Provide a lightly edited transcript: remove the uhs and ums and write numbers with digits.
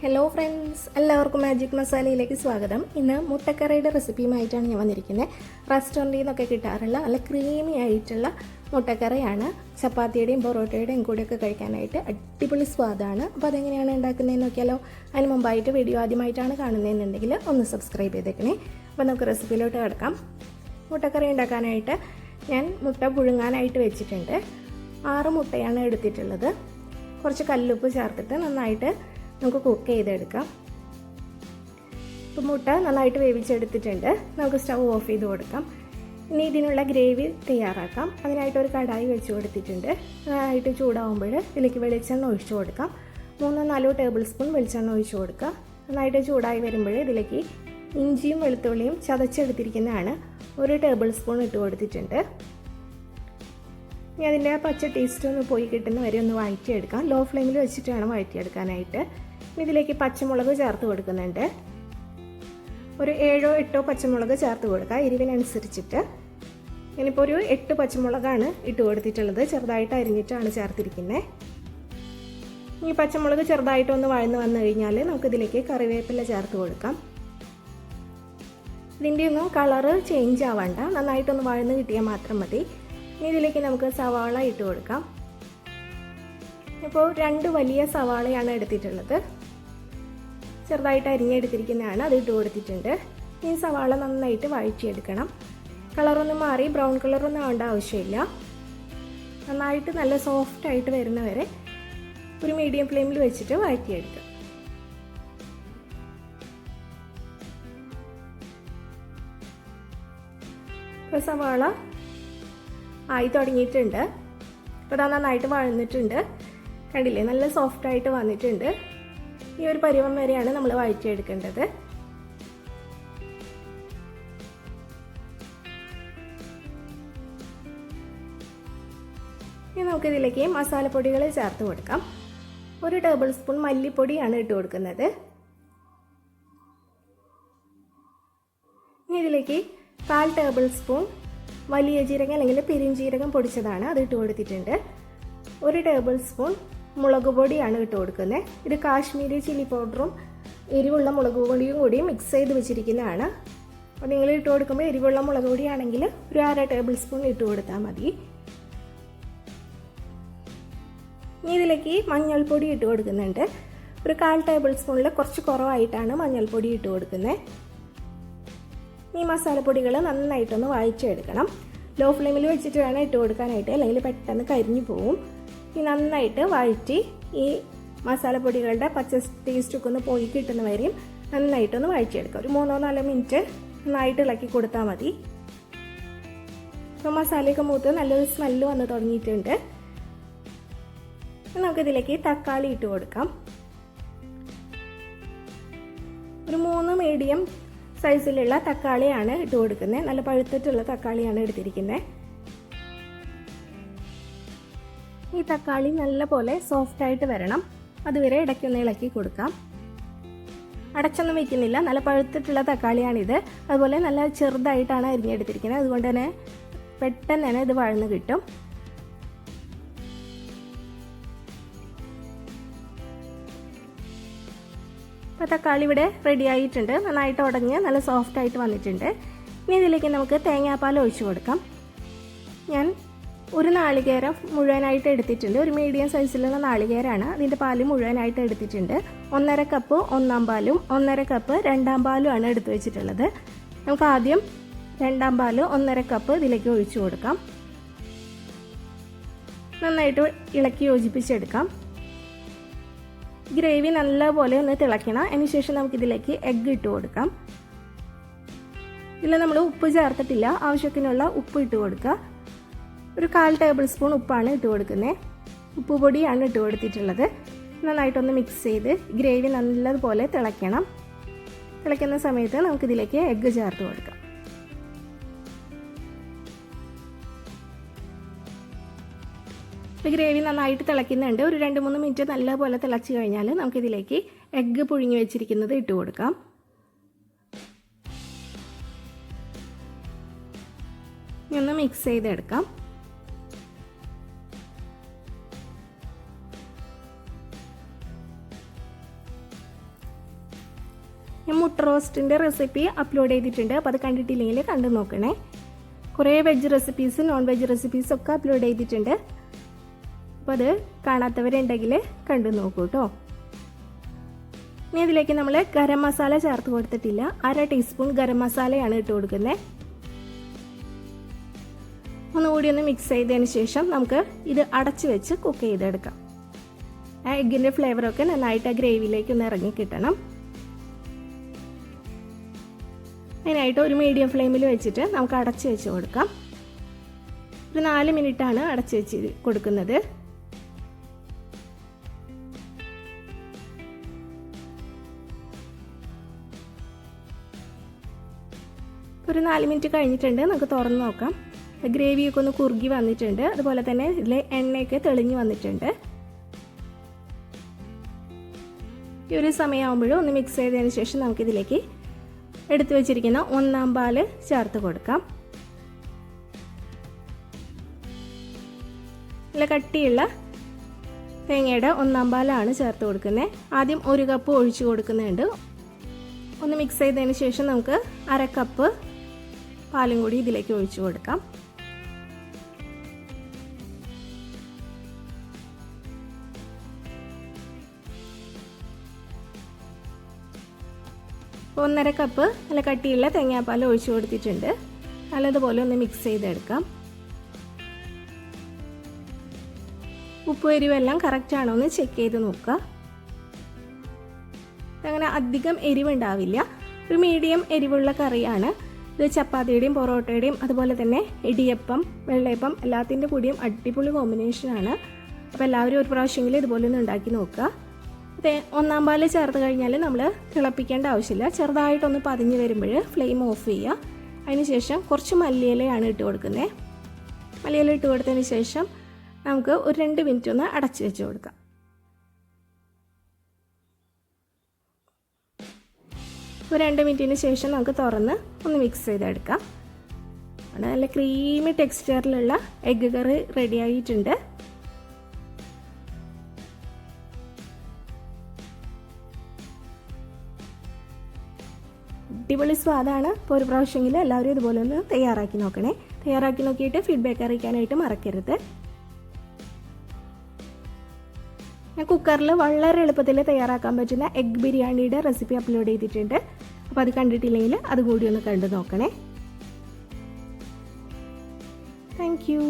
Hello friends, എല്ലാവർക്കും magic മസാലയിലേക്ക് സ്വാഗതം. ഇന്ന് മുട്ടക്കറിയുടെ റെസിപ്പിയുമായിട്ടാണ് ഞാൻ വന്നിരിക്കുന്നത്. റെസ്റ്റോറൻറ്റിൽ നിന്നൊക്കെ കിട്ടാറുള്ള നല്ല ക്രീമി ആയിട്ടുള്ള മുട്ടക്കറിയാണ്. ചപ്പാത്തിയുടെയും പൊറോട്ടയുടെയും കൂടെയൊക്കെ കഴിക്കാനായിട്ട് അടിപൊളി സ്വാദാണ്. അപ്പോൾ അതെങ്ങനെയാണ് ഉണ്ടാക്കുന്നതെന്ന് നോക്കിയാലോ. അതിന് മുമ്പായിട്ട് വീഡിയോ ആദ്യമായിട്ടാണ് കാണുന്നതെന്നുണ്ടെങ്കിൽ ഒന്ന് സബ്സ്ക്രൈബ് ചെയ്തേക്കണേ. അപ്പോൾ നമുക്ക് റെസിപ്പിയിലോട്ട് കിടക്കാം. മുട്ടക്കറി ഉണ്ടാക്കാനായിട്ട് ഞാൻ മുട്ട പുഴുങ്ങാനായിട്ട് വെച്ചിട്ടുണ്ട്. 6 മുട്ടയാണ് എടുത്തിട്ടുള്ളത്. കുറച്ച് കല്ലുപ്പ് ചേർത്തിട്ട് നന്നായിട്ട് നമുക്ക് കുക്ക് ചെയ്തെടുക്കാം. ഇപ്പോൾ മുട്ട നന്നായിട്ട് വേവിച്ചെടുത്തിട്ടുണ്ട്. നമുക്ക് സ്റ്റൗ ഓഫ് ചെയ്ത് കൊടുക്കാം. ഇനി ഇതിനുള്ള ഗ്രേവി തയ്യാറാക്കാം. അതിനായിട്ട് ഒരു കടായി വെച്ച് കൊടുത്തിട്ടുണ്ട്. നന്നായിട്ട് ചൂടാവുമ്പോൾ ഇതിലേക്ക് വെളിച്ചെണ്ണ ഒഴിച്ചു കൊടുക്കാം. 3-4 ടേബിൾ സ്പൂൺ വെളിച്ചെണ്ണ ഒഴിച്ചു കൊടുക്കുക. നന്നായിട്ട് ചൂടായി വരുമ്പോൾ ഇതിലേക്ക് ഇഞ്ചിയും വെളുത്തുള്ളിയും ചതച്ചെടുത്തിരിക്കുന്നതാണ് 1 ടേബിൾ സ്പൂൺ ഇട്ട് കൊടുത്തിട്ടുണ്ട്. ഇനി അതിൻ്റെ പച്ച ടേസ്റ്റ് ഒന്ന് പോയി കിട്ടുന്ന വരെ ഒന്ന് വഴറ്റിയെടുക്കാം. ലോ ഫ്ലെയിമിൽ വെച്ചിട്ട് വേണം വഴറ്റിയെടുക്കാനായിട്ട്. ഇതിലേക്ക് പച്ചമുളക് ചേർത്ത് കൊടുക്കുന്നുണ്ട്. ഒരു 7-8 പച്ചമുളക് ചേർത്ത് കൊടുക്കുക, എരിവിനനുസരിച്ചിട്ട്. ഇനിയിപ്പോൾ ഒരു 8 പച്ചമുളകാണ് ഇട്ട് കൊടുത്തിട്ടുള്ളത്. ചെറുതായിട്ട് അരിഞ്ഞിട്ടാണ് ചേർത്തിരിക്കുന്നത്. ഈ പച്ചമുളക് ചെറുതായിട്ടൊന്ന് വഴന്ന് വന്നു കഴിഞ്ഞാൽ നമുക്കിതിലേക്ക് കറിവേപ്പില ചേർത്ത് കൊടുക്കാം. ഇതിൻ്റെ ഒന്നും കളറ് ചേഞ്ച് ആവണ്ട, നന്നായിട്ടൊന്ന് വഴന്ന് കിട്ടിയാൽ മാത്രം മതി. ഇനി ഇതിലേക്ക് നമുക്ക് സവാള ഇട്ട് കൊടുക്കാം. ഇപ്പോൾ 2 വലിയ സവാളയാണ് എടുത്തിട്ടുള്ളത്. ചെറുതായിട്ട് അരിഞ്ഞെടുത്തിരിക്കുന്നതാണ്, അത് ഇട്ട് കൊടുത്തിട്ടുണ്ട്. ഈ സവാള നന്നായിട്ട് വഴറ്റിയെടുക്കണം. കളറൊന്നും മാറി ബ്രൗൺ കളറൊന്നും ആവേണ്ട ആവശ്യമില്ല. നന്നായിട്ട് നല്ല സോഫ്റ്റായിട്ട് വരുന്നവരെ ഒരു മീഡിയം ഫ്ലെയിമിൽ വെച്ചിട്ട് വഴറ്റിയെടുക്കുക. ഇപ്പോൾ സവാള ആയി തുടങ്ങിയിട്ടുണ്ട്. ഇപ്പോൾ അത് നന്നായിട്ട് വഴന്നിട്ടുണ്ട്. കണ്ടില്ലേ, നല്ല സോഫ്റ്റായിട്ട് വന്നിട്ടുണ്ട്. ഈ ഒരു പരുവം വരെയാണ് നമ്മൾ വഴറ്റിയെടുക്കേണ്ടത്. ഇനി നമുക്കിതിലേക്ക് മസാലപ്പൊടികൾ ചേർത്ത് കൊടുക്കാം. 1 ടേബിൾ സ്പൂൺ മല്ലിപ്പൊടിയാണ് ഇട്ട് കൊടുക്കുന്നത്. ഇനി ഇതിലേക്ക് 1/4 ടേബിൾ സ്പൂൺ വലിയ ജീരകം അല്ലെങ്കിൽ പെരുംജീരകം പൊടിച്ചതാണ്, അത് ഇട്ട് കൊടുത്തിട്ടുണ്ട്. 1 ടേബിൾ സ്പൂൺ മുളക് പൊടിയാണ് ഇട്ട് കൊടുക്കുന്നത്. ഇത് കാശ്മീരി ചില്ലി പൗഡറും എരിവുള്ള മുളക് പൊടിയും കൂടി മിക്സ് ചെയ്ത് വെച്ചിരിക്കുന്നതാണ്. അപ്പോൾ നിങ്ങൾ ഇട്ട് കൊടുക്കുമ്പോൾ എരിവുള്ള മുളക് പൊടിയാണെങ്കിൽ ഒരു 1/2 ടേബിൾ സ്പൂൺ ഇട്ട് കൊടുത്താൽ മതി. ഇനി ഇതിലേക്ക് മഞ്ഞൾപ്പൊടി ഇട്ട് കൊടുക്കുന്നുണ്ട്. ഒരു 1/4 ടേബിൾ സ്പൂണിൽ കുറച്ച് കുറവായിട്ടാണ് മഞ്ഞൾപ്പൊടി ഇട്ട് കൊടുക്കുന്നത്. ഈ മസാലപ്പൊടികൾ നന്നായിട്ടൊന്ന് വഴറ്റിയെടുക്കണം. ലോ ഫ്ലെയിമിൽ വെച്ചിട്ട് വേണം ഇട്ട് കൊടുക്കാനായിട്ട്, അല്ലെങ്കിൽ പെട്ടെന്ന് കരിഞ്ഞു പോവും. ഈ നന്നായിട്ട് വഴറ്റി ഈ മസാലപ്പൊടികളുടെ പച്ച ടേസ്റ്റൊക്കെ ഒന്ന് പോയി കിട്ടുന്നവരെയും നന്നായിട്ടൊന്ന് വഴറ്റിയെടുക്കുക. ഒരു 3-4 മിനിറ്റ് നന്നായിട്ട് ഇളക്കി കൊടുത്താൽ മതി. ഇപ്പോൾ മസാലയൊക്കെ മൂത്ത് നല്ലൊരു സ്മെല്ല് വന്ന് തുടങ്ങിയിട്ടുണ്ട്. നമുക്കിതിലേക്ക് തക്കാളി ഇട്ട് കൊടുക്കാം. ഒരു 3 മീഡിയം സൈസിലുള്ള തക്കാളിയാണ് ഇട്ട് കൊടുക്കുന്നത്. നല്ല പഴുത്തിട്ടുള്ള തക്കാളിയാണ് എടുത്തിരിക്കുന്നത്. ഈ തക്കാളി നല്ല പോലെ സോഫ്റ്റായിട്ട് വരണം, അതുവരെ ഇടയ്ക്കൊന്ന് ഇളക്കി കൊടുക്കാം. അടച്ചൊന്നും വയ്ക്കുന്നില്ല, നല്ല പഴുത്തിട്ടുള്ള തക്കാളിയാണിത്. അതുപോലെ നല്ല ചെറുതായിട്ടാണ് അരിഞ്ഞെടുത്തിരിക്കുന്നത്, അതുകൊണ്ട് തന്നെ പെട്ടെന്ന് തന്നെ ഇത് വഴന്ന് കിട്ടും. അപ്പോൾ തക്കാളി ഇവിടെ റെഡി ആയിട്ടുണ്ട്. നന്നായിട്ട് ഉടഞ്ഞ് നല്ല സോഫ്റ്റായിട്ട് വന്നിട്ടുണ്ട്. ഇനി ഇതിലേക്ക് നമുക്ക് തേങ്ങാപ്പാൽ ഒഴിച്ചു കൊടുക്കാം. ഞാൻ ഒരു നാളികേരം മുഴുവനായിട്ട് എടുത്തിട്ടുണ്ട്. ഒരു മീഡിയം സൈസിലുള്ള നാളികേരമാണ്. അതിൻ്റെ പാല് മുഴുവനായിട്ട് എടുത്തിട്ടുണ്ട്. 1.5 കപ്പ് 1-ാം പാലും 1.5 കപ്പ് 2-ാം പാലും ആണ് എടുത്തു വെച്ചിട്ടുള്ളത്. നമുക്ക് ആദ്യം 2-ാം പാല് 1.5 കപ്പ് ഇതിലേക്ക് ഒഴിച്ചു കൊടുക്കാം. നന്നായിട്ട് ഇളക്കി യോജിപ്പിച്ചെടുക്കാം. ഗ്രേവി നല്ലപോലെ ഒന്ന് തിളയ്ക്കണം. അതിനുശേഷം നമുക്കിതിലേക്ക് എഗ്ഗ് ഇട്ട് കൊടുക്കാം. ഇതിൽ നമ്മൾ ഉപ്പ് ചേർത്തിട്ടില്ല, ആവശ്യത്തിനുള്ള ഉപ്പ് ഇട്ട് കൊടുക്കുക. ഒരു 1/4 ടേബിൾ സ്പൂൺ ഉപ്പാണ് ഇട്ട് കൊടുക്കുന്നത്. ഉപ്പ് പൊടിയാണ് ഇട്ട് കൊടുത്തിട്ടുള്ളത്. നന്നായിട്ടൊന്ന് മിക്സ് ചെയ്ത് ഗ്രേവി നല്ലതുപോലെ തിളയ്ക്കണം. തിളയ്ക്കുന്ന സമയത്ത് നമുക്കിതിലേക്ക് എഗ്ഗ് ചേർത്ത് കൊടുക്കാം. ഗ്രേവി നന്നായിട്ട് തിളയ്ക്കുന്നുണ്ട്. ഒരു 2-3 മിനിറ്റ് നല്ലപോലെ തിളച്ച് കഴിഞ്ഞാൽ നമുക്കിതിലേക്ക് എഗ്ഗ് പുഴുങ്ങി വെച്ചിരിക്കുന്നത് ഇട്ട് കൊടുക്കാം. ഒന്ന് മിക്സ് ചെയ്തെടുക്കാം. റോസ്റ്റിൻ്റെ റെസിപ്പി അപ്ലോഡ് ചെയ്തിട്ടുണ്ട്. അപ്പോൾ അത് കണ്ടിട്ടില്ലെങ്കിൽ കണ്ടു നോക്കണേ. കുറേ veg recipes non veg recipes ഒക്കെ അപ്ലോഡ് ചെയ്തിട്ടുണ്ട്. അപ്പോൾ അത് കാണാത്തവരുണ്ടെങ്കിൽ കണ്ടു നോക്കൂ കേട്ടോ. ഇനി ഇതിലേക്ക് നമ്മൾ ഗരം മസാല ചേർത്ത് കൊടുത്തിട്ടില്ല. 1/2 ടീസ്പൂൺ ഗരം മസാലയാണ് ഇട്ട് കൊടുക്കുന്നത്. ഒന്നുകൂടി ഒന്ന് മിക്സ് ചെയ്തതിന് ശേഷം നമുക്ക് ഇത് അടച്ചു വെച്ച് കുക്ക് ചെയ്തെടുക്കാം. ആ എഗ്ഗിൻ്റെ ഫ്ലേവറൊക്കെ നന്നായിട്ട് ആ ഗ്രേവിയിലേക്ക് ഒന്ന് ഇറങ്ങി കിട്ടണം. അതിനായിട്ട് ഒരു മീഡിയം ഫ്ലെയിമിൽ വെച്ചിട്ട് നമുക്ക് അടച്ചു വെച്ച് കൊടുക്കാം. ഒരു 4 മിനിറ്റാണ് അടച്ചു വെച്ച് കൊടുക്കുന്നത്. ഒരു 4 മിനിറ്റ് കഴിഞ്ഞിട്ടുണ്ട്. നമുക്ക് തുറന്ന് നോക്കാം. ഗ്രേവിയൊക്കെ ഒന്ന് കുറുകി വന്നിട്ടുണ്ട്. അതുപോലെ തന്നെ ഇതിലെ എണ്ണയൊക്കെ തെളിഞ്ഞ് വന്നിട്ടുണ്ട്. ഈ ഒരു സമയമാകുമ്പോഴും ഒന്ന് മിക്സ് ചെയ്തതിന് ശേഷം നമുക്കിതിലേക്ക് എടുത്തു വെച്ചിരിക്കുന്ന 1/4 പാല് ചേർത്ത് കൊടുക്കാം. നല്ല കട്ടിയുള്ള തേങ്ങയുടെ 1/4 പാലാണ് ചേർത്ത് കൊടുക്കുന്നത്. ആദ്യം 1 കപ്പ് ഒഴിച്ചു കൊടുക്കുന്നുണ്ട്. ഒന്ന് മിക്സ് ചെയ്തതിന് ശേഷം നമുക്ക് 1/2 കപ്പ് പാലും കൂടി ഇതിലേക്ക് ഒഴിച്ചു കൊടുക്കാം. അപ്പോൾ 1/2 കപ്പ് നല്ല കട്ടിയുള്ള തേങ്ങാപ്പാൽ ഒഴിച്ചു കൊടുത്തിട്ടുണ്ട്. നല്ലതുപോലെ ഒന്ന് മിക്സ് ചെയ്തെടുക്കാം. ഉപ്പ് എരിവെല്ലാം കറക്റ്റ് ആണോ എന്ന് ചെക്ക് ചെയ്ത് നോക്കുക. അങ്ങനെ അധികം എരിവുണ്ടാവില്ല. ഒരു മീഡിയം എരിവുള്ള കറിയാണ് ഇത്. ചപ്പാത്തിയുടെയും പൊറോട്ടയുടെയും അതുപോലെ തന്നെ ഇടിയപ്പം, വെള്ളയപ്പം എല്ലാത്തിൻ്റെ കൂടിയും അടിപൊളി കോമ്പിനേഷനാണ്. അപ്പോൾ എല്ലാവരും ഒരു പ്രാവശ്യമെങ്കിലും ഇതുപോലെ ഒന്ന് ഉണ്ടാക്കി നോക്കുക. 1/4 പാല് ചേർത്ത് കഴിഞ്ഞാൽ നമ്മൾ തിളപ്പിക്കേണ്ട ആവശ്യമില്ല. ചെറുതായിട്ടൊന്ന് പതിഞ്ഞ് വരുമ്പോൾ ഫ്ലെയിം ഓഫ് ചെയ്യുക. അതിനുശേഷം കുറച്ച് മല്ലിയിലയാണ് ഇട്ട് കൊടുക്കുന്നത്. മല്ലിയില ഇട്ട് കൊടുത്തതിന് ശേഷം നമുക്ക് ഒരു 2 മിനിറ്റ് ഒന്ന് അടച്ച് വെച്ച് കൊടുക്കാം. ഒരു 2 മിനിറ്റിന് ശേഷം നമുക്ക് തുറന്ന് ഒന്ന് മിക്സ് ചെയ്തെടുക്കാം. നല്ല ക്രീമി ടെക്സ്ചറിലുള്ള എഗ്ഗ് കറി റെഡി ആയിട്ടുണ്ട്. അടിപൊളി സ്വാദാണ്. ഇപ്പോൾ ഒരു പ്രാവശ്യമെങ്കിലും എല്ലാവരും ഇതുപോലെ ഒന്ന് തയ്യാറാക്കി നോക്കണേ. തയ്യാറാക്കി നോക്കിയിട്ട് ഫീഡ്ബാക്ക് അറിയിക്കാനായിട്ട് മറക്കരുത്. ഞാൻ കുക്കറിൽ വളരെ എളുപ്പത്തിൽ തയ്യാറാക്കാൻ പറ്റുന്ന എഗ് ബിരിയാണിയുടെ റെസിപ്പി അപ്ലോഡ് ചെയ്തിട്ടുണ്ട്. അപ്പോൾ അത് കണ്ടിട്ടില്ലെങ്കിൽ അതുകൂടി ഒന്ന് കണ്ടു നോക്കണേ. Thank you.